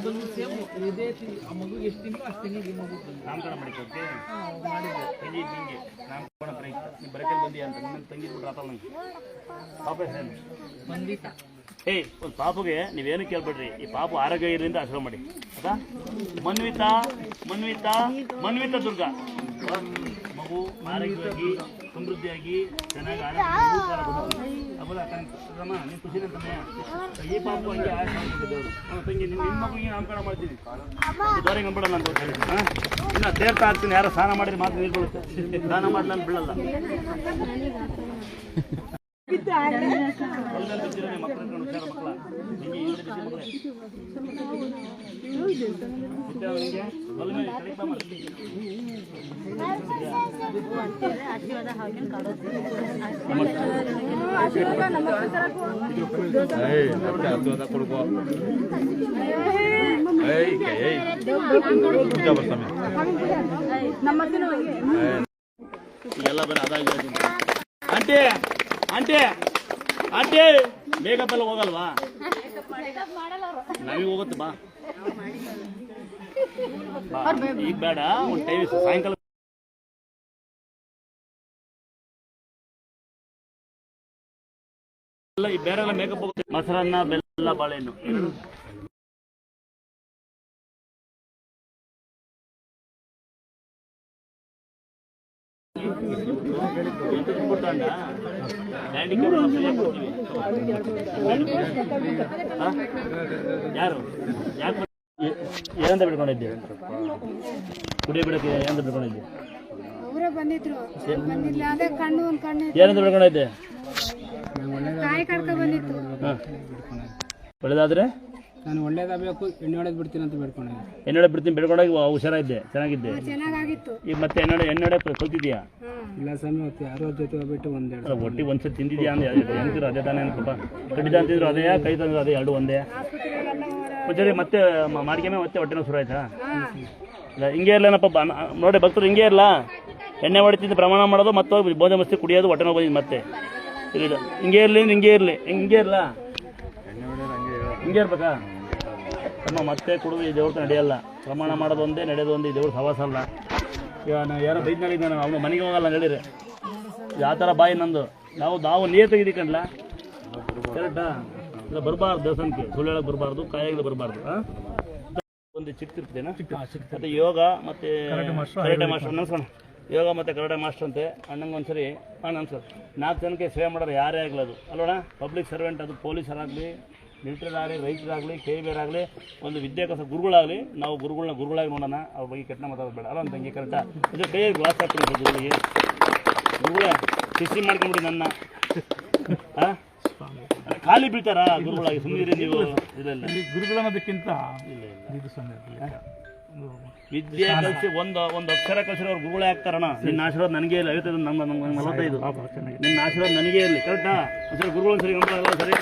ಬಂದು ಸೇಮ್ ಇದೇ ಆ ಮಗುಗೆ ಎಷ್ಟು ತಿಂಗಳು ಅಷ್ಟು ತಿಂಗಳಿಗೆ ಈ ಮಗು ನಾಮಕರಣ ಮಾಡಿಕೊಡ್ತಿ ಮಾಡಿದ್ದೆ ತಂಗಿ ನಿಂಗೆ ನಾಮಕರಣ ಪ್ರಯುಕ್ತ ನೀವು ಬರಕಲ್ಲಿ ಬಂದಿ ಅಂತ ನನ್ನ ತಂಗಿ ಬಿಟ್ರೆ ಆತಲ್ಲ ನಂಗೆ ಆಪರೇಷನ್ ಬಂದಿತ್ತ ಒಂದು ಪಾಪುಗೆ ನೀವೇನು ಕೇಳ್ಬೇಡ್ರಿ ಈ ಪಾಪು ಆರೋಗ್ಯ ಇರಲಿಂದ ಆಶ್ರಮ ಮಾಡಿ ಆಯ್ತಾ ಮನ್ವಿತಾ ಮನ್ವಿತಾ ಮನ್ವಿತಾ ದುರ್ಗಾ ಮಗು ಆರೋಗ್ಯವಾಗಿ ಸಮೃದ್ಧಿಯಾಗಿ ಚೆನ್ನಾಗಿ ಆರೋಗ್ಯ ನೀನು ಖುಷಿನ ಈ ಪಾಪು ಹಂಗೆ ಆಯ್ತು ತಂಗಿ ನಿಮ್ಮ ಮಗುಗೆ ನಾಮಕರಣ ಮಾಡ್ತೀನಿ ದೋರಿಗೆ ನಂಬಿಡಲ್ಲ ಅಂತ ಹಾಂ ಇನ್ನು ತೀರ್ಥ ಹಾಕ್ತೀನಿ ಯಾರು ಸ್ನಾನ ಮಾಡಿದ್ರೆ ಮಾತ್ರ ನೀರು ಬೀಳುತ್ತೆ ಸ್ನಾನ ಮಾಡಲ್ಲ ಅಂತ ಬೀಳಲ್ಲ ಎಲ್ಲ ಬರೀ ಅದಾಗಿ ಆಂಟಿ ಆಂಟಿ ಆಂಟಿ ಮೇಕಪ್ ಎಲ್ಲ ಹೋಗಲ್ವಾ ನಾವೀಗ ಹೋಗುತ್ತೆ ಬಾ ಈಗ ಬೇಡ ಒಂದು ಟೈಮ್ ಸಾಯಂಕಾಲ ಈ ಬೇರೆಲ್ಲ ಮೇಕಪ್ ಹೋಗುತ್ತೆ ಮೊಸರನ್ನ ಬೆಲ್ಲ ಬಾಳೆಹಣ್ಣು ಯಾರು ಯಾಕೆ ಏನಂತ ಬಿಡ್ಕೊಂಡಿದ್ದೆ ಕುಡಿಯ ಬಿಡಕ್ಕೆ ಏನಂತ ಬಿಡ್ಕೊಂಡಿದ್ದೆ ಏನಂತ ಬಿಡ್ಕೊಂಡಿದ್ದೆ ಒಳ್ಳೇದಾದ್ರೆ ನಾನು ಒಳ್ಳೇದಾಗಬೇಕು ಎಣ್ಣೆ ಹೊಡೆದು ಬಿಡ್ತೀನಿ ಅಂತ ಬೇಡ್ಕೊಂಡೆ ಎಣ್ಣೆ ಹೊಡೆ ಬಿಡ್ತೀನಿ ಬೇಡ್ಕೊಂಡಾಗ ಹುಷಾರಾಗಿದ್ದೆ ಚೆನ್ನಾಗಿದ್ದೆ ಈಗ ಮತ್ತೆ ಎಣ್ಣೆ ಕಲ್ತಿದ್ಯಾ ಇಲ್ಲ ಸ್ವಾಮಿ ಯಾರೋ ಜೊತೆ ಹೋಗ್ಬಿಟ್ಟು ಒಂದೆರಡು ಒಟ್ಟಿಗೆ ಒಂದ್ಸತಿ ತಿಂದಿದ್ಯಾ ಅಂದ್ರೆ ಹೆಂಗಿದ್ರು ಅದೇ ತಾನೇ ಅನ್ಕಪ್ಪ ಕಡ್ಡಿದ ಅಂತಿದ್ರು ಅದೇ ಕೈ ತಂದ್ರು ಅದೇ ಎರಡು ಒಂದೇ ಸರಿ ಮತ್ತೆ ಮಾಡ್ಕೊಂಬೆ ಮತ್ತೆ ಹೊಟ್ಟೆನೋ ಶುರು ಆಯ್ತಾ ಇಲ್ಲ ಹಿಂಗೆ ಇರಲೇನಪ್ಪ ನೋಡಿ ಭಕ್ತರು ಹಿಂಗೆ ಇರಲ್ಲ ಎಣ್ಣೆ ಹೊಡಿತಿದ್ದು ಪ್ರಮಾಣ ಮಾಡೋದು ಮತ್ತೆ ಭೋಜನ ಮಸ್ತಿ ಕುಡಿಯೋದು ಹೊಟ್ಟೆನೋ ಬಂದಿದ್ದು ಮತ್ತೆ ಇಲ್ಲ ಹಿಂಗೆ ಇರಲಿ ಹಿಂಗೆ ಇರಲಿ ಹಿಂಗೆ ಇರಲ್ಲ ಹಿಂಗೆ ಇರ್ಬೇಕಾ ನಮ್ಮ ಮತ್ತೆ ಕುಡಿದು ಈ ದೇವ್ರ ನಡೆಯಲ್ಲ ಪ್ರಮಾಣ ಮಾಡೋದು ಒಂದೇ ನಡೆಯೋದು ಒಂದೇ ಈ ದೇವ್ರ ಸವಾಸ ಅಲ್ಲ ಈಗ ನಾವು ಯಾರೋ ಬೈದ್ ನಡೀತಾನೆ ನಾನು ಅವನು ಮನೆಗೆ ಹೋಗಲ್ಲ ನಡೀರಿ ಯಾವ ಥರ ಬಾಯಿ ನಂದು ನಾವು ನೀರು ತೆಗಿದಿಕಂಡ್ಲ ಕರೆಕ್ಟಾ ಇಲ್ಲ ಬರಬಾರ್ದು ದೇವಸ್ಥಾನಕ್ಕೆ ಸುಳ್ಳು ಹೇಳಕ್ಕೆ ಬರಬಾರ್ದು ಕಾಯಿಗಳು ಬರಬಾರ್ದು ಒಂದು ಚಿಕ್ತಿರ್ತೇನೆ ಮತ್ತು ಯೋಗ ಮತ್ತು ಕರಾಟೆ ಮಾಸ್ಟರ್ ನಮಸ್ಕಾರ ಯೋಗ ಮತ್ತು ಕರಾಟೆ ಮಾಸ್ಟರ್ ಅಂತೆ ಅಣ್ಣಂಗೆ ಒಂದ್ಸರಿ ನಮಸ್ಕಾರ 4 ಜನಕ್ಕೆ ಸೇವೆ ಮಾಡೋರು ಯಾರೇ ಆಗಲದು ಅಲ್ಲೋಣ ಪಬ್ಲಿಕ್ ಸರ್ವೆಂಟ್ ಅದು ಪೊಲೀಸರಾಗಲಿ ಮಿಲಿಟರಿದಾಗಲಿ ರೈತರಾಗಲಿ KBR ಒಂದು ವಿದ್ಯಾಭ್ಯಾಸ ಗುರುಗಳಾಗಲಿ ನಾವು ಗುರುಗಳಾಗಿ ನೋಡೋಣ ಅವ್ರ ಬಗ್ಗೆ ಕೆಟ್ಟ ಮಾತಾಡೋದು ಬೇಡ ಅಲ್ಲ ಅಂತ ಹಂಗೆ ಕರೆಕ್ಟಾ ಇದು ಕೈಯಲ್ಲಿ ಗ್ಲಾಸ್ ಹಾಕ್ಬಿಡಿ ಗುರುಗಳಿಗೆ ಗುರುಗಳೇ ಶಿಸ್ತಿ ಮಾಡ್ಕೊಂಬಿಡಿ ನನ್ನ ಹಾಂ ಖಾಲಿ ಬೀಳ್ತಾರಾ ಗುರುಗಳಾಗಿ ಸುಮ್ಮನೆ ನೀವು ಇದೆಲ್ಲ ಗುರುಗಳು ಅನ್ನೋದಕ್ಕಿಂತ ವಿದ್ಯೆ ಕಲಿಸಿ ಒಂದು ಅಕ್ಷರ ಕಲಿಸಿರೋ ಅವ್ರು ಗುರುಗಳೇ ಆಗ್ತಾರಣ ನಿನ್ನ ಆಶೀರ್ವಾದ ನನಗೆ ಇಲ್ಲ 55 ನಮ್ಗೆ 45 ನಿನ್ನ ಆಶೀರ್ವಾದ ನನಗೆ ಇರಲಿ ಕರೆಕ್ಟಾ ಸರಿ ಗುರುಗಳು ಸರಿ ನಂಬಲ್ಲ ಸರಿ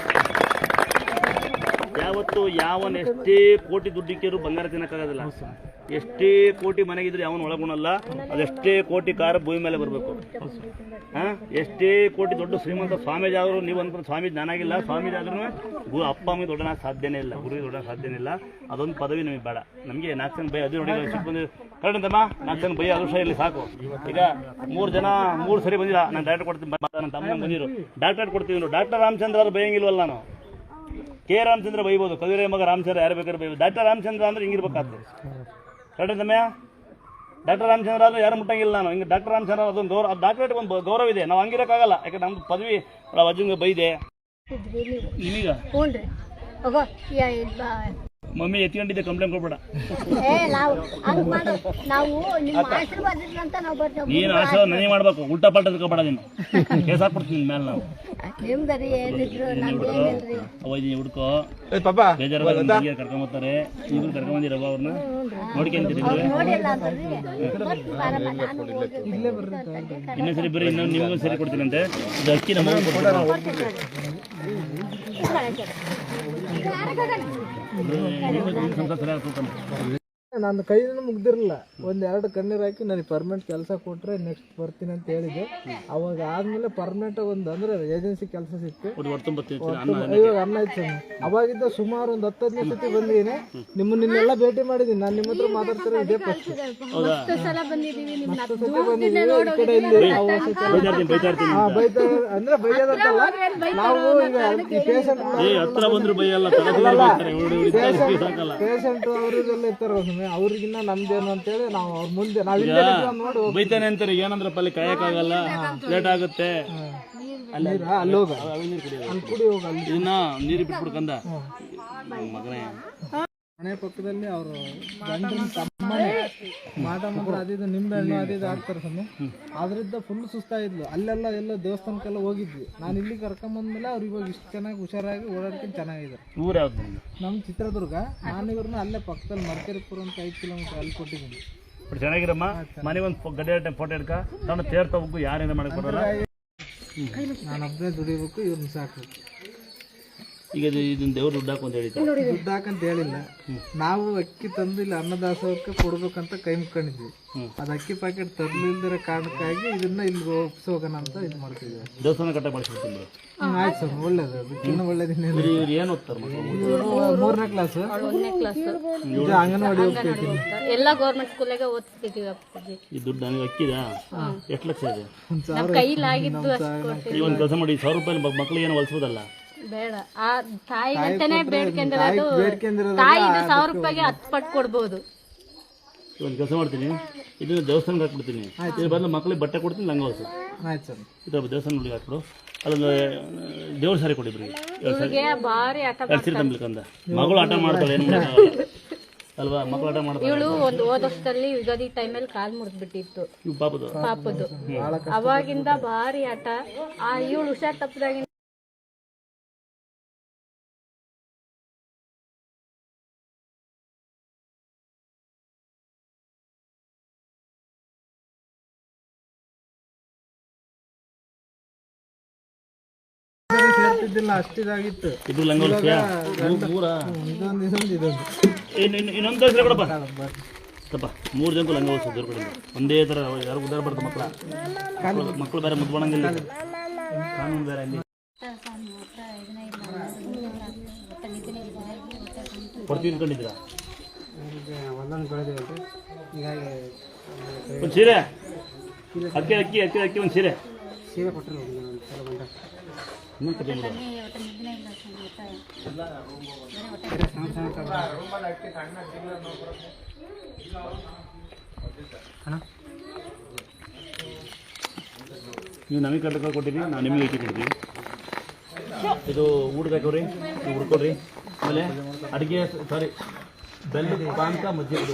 ಯಾವತ್ತು ಯಾವನ್ ಎಷ್ಟೇ ಕೋಟಿ ದುಡ್ಡಿಕ್ಕಿದ್ರು ಬಂಗಾರ ತಿನ್ನಕ್ಕಾಗೋದಿಲ್ಲ ಎಷ್ಟೇ ಕೋಟಿ ಮನೆಗಿದ್ರು ಯಾವನು ಒಳಗುಣಲ್ಲ ಅದೆಷ್ಟೇ ಕೋಟಿ ಕಾರ ಭೂಮಿ ಮೇಲೆ ಬರಬೇಕು ಎಷ್ಟೇ ಕೋಟಿ ದೊಡ್ಡ ಶ್ರೀಮಂತ ಸ್ವಾಮೀಜಿ ಆದರೂ ನೀವು ಅಂದ್ಕೊಂಡು ಸ್ವಾಮಿ ಜ್ಞಾನಾಗಿಲ್ಲ ಸ್ವಾಮೀಜಿ ಆದ್ರೂ ಅಪ್ಪ ಅಮ್ಮಗೆ ದೊಡ್ಡನ ಸಾಧ್ಯನೇ ಇಲ್ಲ ಗುರುವಿಗೆ ದೊಡ್ಡನ ಸಾಧ್ಯನೇ ಇಲ್ಲ ಅದೊಂದು ಪದವಿ ನಮಗೆ ಬೇಡ ನಮಗೆ 4 ಜನ ಬೈ ಅದು ನೋಡಿ ಸಿಟ್ಟು ಬಂದು ಕರೆಕ್ಟಂತಮ್ಮ 4 ಜನ ಬೈ ಅದೃಷ್ಟ ಇರಲಿ ಸಾಕು ಈಗ 3 ಸರಿ ಬಂದಿಲ್ಲ ನಾನು ಡಾಕ್ಟರ್ ಕೊಡ್ತೀನಿ ನನ್ನ ತಮ್ಮ ಬಂದಿರು ಡಾಕ್ಟರ್ ಕೊಡ್ತೀವಿ ಡಾಕ್ಟರ್ ರಾಮಚಂದ್ರ ಅವ್ರು ಬೈಯಂಗಿಲ್ವಲ್ಲ ನಾನು ಕೆ ರಾಮಚಂದ್ರ ಬೈಬೋದು ಕವಿರೇ ಮಗ ರಾಮಚಂದ್ರ ಯಾರು ಬೇಕಾದ್ರೆ ಬೈಬೋದು ಡಾಕ್ಟರ್ ರಾಮಚಂದ್ರ ಅಂದ್ರೆ ಹಿಂಗಿರ್ಬೇಕಾಗ್ತದೆ ಕರೆಕ್ಟಂತಮ್ಮ ಡಾಕ್ಟರ್ ರಾಮಚಂದ್ರ ಆದ್ರೆ ಯಾರು ಮುಟ್ಟಂಗಿಲ್ಲ ನಾನು ಹಿಂಗೆ ಡಾಕ್ಟರ್ ರಾಮಚಂದ್ರ ಅದೊಂದು ಗೌರವ ಡಾಕ್ಟರೇಟ್ ಒಂದು ಗೌರವ ಇದೆ ನಾವು ಹಂಗಿರೋಕ್ಕಾಗಲ್ಲ ಯಾಕೆ ನಮ್ದು ಪದವಿ ಅಜ್ಜಂಗೆ ಬೈದೆ ನಿಮೀಗ ಮಮ್ಮಿ ಎತ್ಕೊಂಡಿದ್ದೆ ಕಂಪ್ಲೇಂಟ್ ಕೊಡ್ಬೇಡ ನೀನು ಆಶೀರ್ವಾದ ನನಗೆ ಮಾಡ್ಬೇಕು ಉಲ್ಟಾ ಪಾಲ್ಟ ತಿಳ್ಕೊಬೇಡ ನೀನು ಕೇಸ್ ಹಾಕ್ಬಿಡ್ತೀನಿ ಮೇಲೆ ನಾವು ಹುಡ್ಕೋ ಬೇಜಾರು ಕರ್ಕೊಂಬರ್ತಾರೆ ಇಬ್ರು ಕರ್ಕೊಂಬಂದಿರವ ಅವ್ರನ್ನ ನೋಡ್ಕೊಂತಿದ್ದೀವಿ ಇನ್ನೊಂದ್ಸರಿ ಬರೀ ಇನ್ನೊಂದು ನಿಮಗೂ ಸರಿ ಕೊಡ್ತೀನಂತೆ ಇದು ಅಕ್ಕಿ ನಮ್ಮ ನನ್ನ ಕೈನೂ ಮುಗ್ದಿರಲಿಲ್ಲ. ಒಂದೆರಡು ಕಣ್ಣೀರು ಹಾಕಿ ನನಗೆ ಪರ್ಮನೆಂಟ್ ಕೆಲಸ ಕೊಟ್ಟರೆ ನೆಕ್ಸ್ಟ್ ಬರ್ತೀನಿ ಅಂತ ಹೇಳಿದೆ. ಅವಾಗ ಆದಮೇಲೆ ಪರ್ಮನೆಂಟ್ ಒಂದು ಅಂದರೆ ಏಜೆನ್ಸಿ ಕೆಲಸ ಸಿಕ್ತು. ಇವಾಗ ಅನ್ನ ಆಯ್ತು. ಅವಾಗಿದ್ದ ಸುಮಾರು ಒಂದು 10-15 ಸತಿ ಬಂದಿದ್ದೀನಿ. ನಿನ್ನೆಲ್ಲ ಭೇಟಿ ಮಾಡಿದ್ದೀನಿ. ನಾನು ನಿಮ್ಮ ಹತ್ರ ಮಾತಾಡ್ತಾರೆ ಇದೇ ಫಸ್ಟ್. ಮಸ್ತ್ ಸತಿ ಬಂದಿದ್ದೀವಿ. ಈ ಕಡೆ ಇಲ್ಲಿ ಬೈತಾ ಅಂದ್ರೆ ಬೈಯೋದಂತಲ್ಲ, ನಾವು ಈಗ ಈ ಪೇಷಂಟ್ ಅವರಿಗೆಲ್ಲ ಇರ್ತಾರ ಅವ್ರಿಗಿನ್ನ ನಮ್ದೇನು ಅಂತೇಳಿ ನಾವು ಅವ್ರ ಮುಂದೆ ನೋಡಿ ಬೈತಾನೆ ಅಂತಾರೆ. ಏನಂದ್ರಪ್ಪ ಅಲ್ಲಿ ಕಾಯಕ್ಕಾಗಲ್ಲ, ಲೇಟ್ ಆಗುತ್ತೆ, ಅಲ್ಲಿ ಹೋಗ ಅಲ್ಲಿ ಕುಡಿ ಹೋಗ, ಇದನ್ನ ನೀರು ಬಿಟ್ಬಿಡ್ಕಂದ ಮಗನೇ. ಮನೆ ಪಕ್ಕದಲ್ಲಿ ಅವರು ಗಂಡನ ತಮ್ಮನೇ ಮಾಟ ಮಾತ್ರ ಅದಿದ್ದು ನಿಂಬೆ ಹಣ್ಣು ಅದಿದ್ದು ಹಾಕ್ತಾರೆ ಸ್ವಾಮಿ. ಅದ್ರಿಂದ ಫುಲ್ ಸುಸ್ತಾಯಿದ್ಲು. ಅಲ್ಲೆಲ್ಲ ಎಲ್ಲ ದೇವಸ್ಥಾನಕ್ಕೆಲ್ಲ ಹೋಗಿದ್ವಿ. ನಾನು ಇಲ್ಲಿ ಕರ್ಕೊಂಬಂದ್ಮೇಲೆ ಅವ್ರು ಇವಾಗ ಇಷ್ಟು ಚೆನ್ನಾಗಿ ಹುಷಾರಾಗಿ ಓಡಾಡ್ಕೊಂಡು ಚೆನ್ನಾಗಿದ್ದಾರೆ. ಊರು ಯಾವ್ದು? ನಮ್ಮ ಚಿತ್ರದುರ್ಗ. ನಾನಿವ್ರನ್ನ ಅಲ್ಲೇ ಪಕ್ಕದಲ್ಲಿ ಮರ್ಕೆರಿಪುರ ಅಂತ 5 ಕಿಲೋಮೀಟರ್ ಅಲ್ಲಿ ಕೊಟ್ಟಿದ್ದೀನಿ. ಚೆನ್ನಾಗಿರಮ್ಮ. ಮನೆ ಒಂದು ಗಡ್ಡೆ ಫೋಟೋ ಹಿಡ್ಕ ನಾನು ತೇರ್ತಾ ಹೋಗು, ಯಾರೇನು ಮಾಡಕ್ ಬರಲ್ಲ. ನಾನು ಒಬ್ಬನೇ ದುಡಿಬೇಕು, ಇವ್ರನ್ನ ಸಾಕಬೇಕು. ಈಗ ಇದನ್ನ ದೇವ್ರು ದುಡ್ಡು ಹಾಕು ಅಂತ ಹೇಳಿದ್ದೆ. ದುಡ್ಡು ಹಾಕಂತ ಹೇಳಿಲ್ಲ, ನಾವು ಅಕ್ಕಿ ತಂದು ಇಲ್ಲಿ ಅನ್ನದಾಸೋಹಕ್ಕೆ ಕೊಡ್ಬೇಕಂತ ಕೈ ಮುಕ್ಕೊಂಡಿದ್ವಿ. ಅದು ಅಕ್ಕಿ ಪ್ಯಾಕೆಟ್ ತರಲಿಲ್ದಿರೋ ಕಾರಣಕ್ಕಾಗಿ ಇದನ್ನ ಇಲ್ಲಿ ಒಪ್ಸೋಗೋಣ ಅಂತ ಇದು ಮಾಡ್ತಿದ್ವಿ. ದೇವಸ್ಥಾನ ಕಟ್ಟ ಮಾಡಿಸ್ಬಿಡ್ತೀನಿ. ಆಯ್ತು ಸರ್, ಒಳ್ಳೇದು. ಅದಕ್ಕಿಂತ ಒಳ್ಳೇದಿಲ್ಲ. ಇವ್ರು ಏನು ಓದ್ತಾರೆ? 3ನೇ ಕ್ಲಾಸ್, ಅಂಗನವಾಡಿ ಹೋಗ್ತಿದ್ದೀನಿ. ಎಲ್ಲ ಗೌರ್ಮೆಂಟ್ ಸ್ಕೂಲಾಗೆ ಓದಿಸ್ತಿದ್ದೀವಿ. ಈ ದುಡ್ಡು ನನಗೆ ಅಕ್ಕಿದ ಎಷ್ಟು ಲಕ್ಷ ಇದೆ? ಕೈಲಾಗಿದ್ದು ಈ ಒಂದು ಕೆಲಸ ಮಾಡಿ, 1000 ರೂಪಾಯಿ ಮಕ್ಳಿಗೆ ಏನು ಹೊಲಿಸ್ಬೋದಲ್ಲ? ಬೇಡ, ಆ ತಾಯಿ ಗಂಟೆನೆ ಬೇಡ್ಕೊಂಡಿರೋದು. ತಾಯಿದು 1000 ರೂಪಾಯಿಗೆ 10 ಪಟ್ಟು ಕೊಡ್ಬೋದು. ಒಂದು ಕೆಲಸ ಮಾಡ್ತೀನಿ, ಇದನ್ನ ದೇವಸ್ಥಾನಕ್ಕೆ ಹಾಕ್ಬಿಡ್ತೀನಿ. ಇದ್ರ ಬದಲು ಮಕ್ಳಿಗೆ ಬಟ್ಟೆ ಕೊಡ್ತೀನಿ, ಲಂಗ ಹೊಲ್ಸು. ಆಯ್ತು ಸರ್. ಇದ್ರ ದೇವಸ್ಥಾನಗಳಿಗೆ ಹಾಕ್ಬಿಡು. ಅಲ್ಲೊಂದು ದೇವ್ರ ಸಾರಿ ಕೊಡಿಬ್ರಿ. ಭಾರಿ ಆಟ 2 ಸೀರೆ ತಂಬ್ಲಿಕ್ಕಂದ ಮಗಳು ಆಟ ಮಾಡ್ತಾಳೆ, ಏನು ಅಲ್ವಾ? ಮಕ್ಕಳು ಆಟ ಮಾಡ್ತಾಳೆ. ಇವಳು ಒಂದು ಹೋದ ವರ್ಷದಲ್ಲಿ ಯುಗಾದಿ ಟೈಮಲ್ಲಿ ಕಾಲು ಮುರಿದ್ಬಿಟ್ಟಿತ್ತು ಪಾಪದ್ದು. ಅವಾಗಿಂದ ಭಾರಿ ಆಟ. ಇವಳು ಹುಷಾರ್ ತಪ್ಪದಾಗಿಂದ ಸೇರ್ತಿದ್ದಿಲ್ಲ, ಅಷ್ಟಿದಾಗಿತ್ತು. ಇದು ಲಂಗ ಹೊಲಿಸ್ತೀಯಾ? ಇನ್ನೊಂದು ತೋರಿಸ್ರೆ ಕೊಡಪ್ಪ. ಸ್ವಲ್ಪ 3 ಜನಕ್ಕೂ ಲಂಗ ಹೊಲಿಸೋದು ದೇವ್ರ ಕಡೆ ಒಂದೇ ಥರ. ಯಾರು ಉದ್ದಾರ ಬರ್ತಾರೆ ಮಕ್ಕಳು ಬೇರೆ ಮುದ್ದು ಮಾಡಂಗಿಲ್ಲ, ಕಾನೂನು ಬೇರೆ. ಅಲ್ಲಿ ಕೊಡ್ತೀವಿ ಅಂದ್ಕೊಂಡಿದ್ದೀರಾ? ಒಂದು ಸೀರೆ ಅಕ್ಕಿ ಒಂದು ಸೀರೆ ಕೊಟ್ಟರು. ನೀವು ನಮಗೆ ಕಟ್ಟಕ್ಕೆ ಕೊಟ್ಟಿದ್ದೀವಿ, ನಾವು ನಿಮಗೆ ಇಕ್ಕಿ ಕೊಡ್ತೀವಿ. ಇದು ಊಟಕ್ಕೆ ಹಾಕೋರಿ, ನೀವು ಹುಡ್ಕೊಡ್ರಿ. ಆಮೇಲೆ ಅಡುಗೆ ಬೆಲ್ಲದ ಪಾನಕ ಮಜ್ಜಿಗೆ